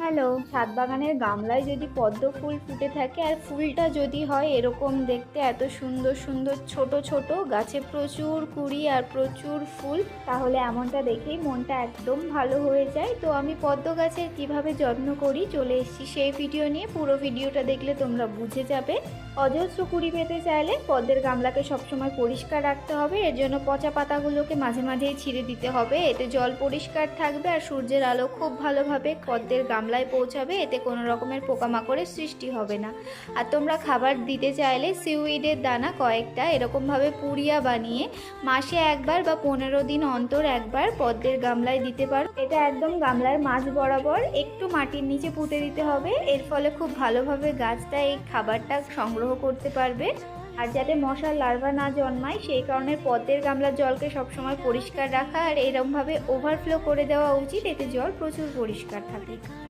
Hello, ছাদ বাগানের গামলায় যদি পদ্ম ফুল ফুটে থাকে আর ফুলটা যদি হয় এরকম দেখতে এত সুন্দর সুন্দর ছোট ছোট, গাছে প্রচুর কুঁড়ি আর প্রচুর ফুল, তাহলে এমনটা দেখেই মনটা একদম ভালো হয়ে যায়। তো আমি পদ্ম গাছের কিভাবে যত্ন করি চলে এসেছি সেই ভিডিও নিয়ে। পুরো ভিডিওটা দেখলে তোমরা বুঝে যাবে। অজস্র কুঁড়ি পেতে চাইলে পদ্মের গামলাকে সবসময় পরিষ্কার রাখতে হবে। এর জন্য পচা পাতাগুলোকে মাঝে মাঝেই ছিঁড়ে দিতে হবে, এতে জল পরিষ্কার থাকবে আর সূর্যের আলো খুব ভালোভাবে পদ্মের গামলায় পৌঁছাবে, এতে কোনো রকমের পোকামাকড়ের সৃষ্টি হবে না। আর তোমরা খাবার দিতে চাইলে সিউইডের দানা কয়েকটা এরকমভাবে পুড়িয়া বানিয়ে মাসে একবার বা 15 দিন অন্তর একবার পদ্মের গামলায় দিতে পারো। এটা একদম গামলার মাঝ বরাবর একটু মাটির নিচে পুঁতে দিতে হবে। এর ফলে খুব ভালোভাবে গাছটা এই খাবারটা সংগ্রহ করতে পারবে। আর যাতে মশার লার্ভা না জন্মায় সেই কারণে পদ্মের গামলার জলকে সবসময় পরিষ্কার রাখা আর এরকমভাবে ওভারফ্লো করে দেওয়া উচিত, এতে জল প্রচুর পরিষ্কার থাকে।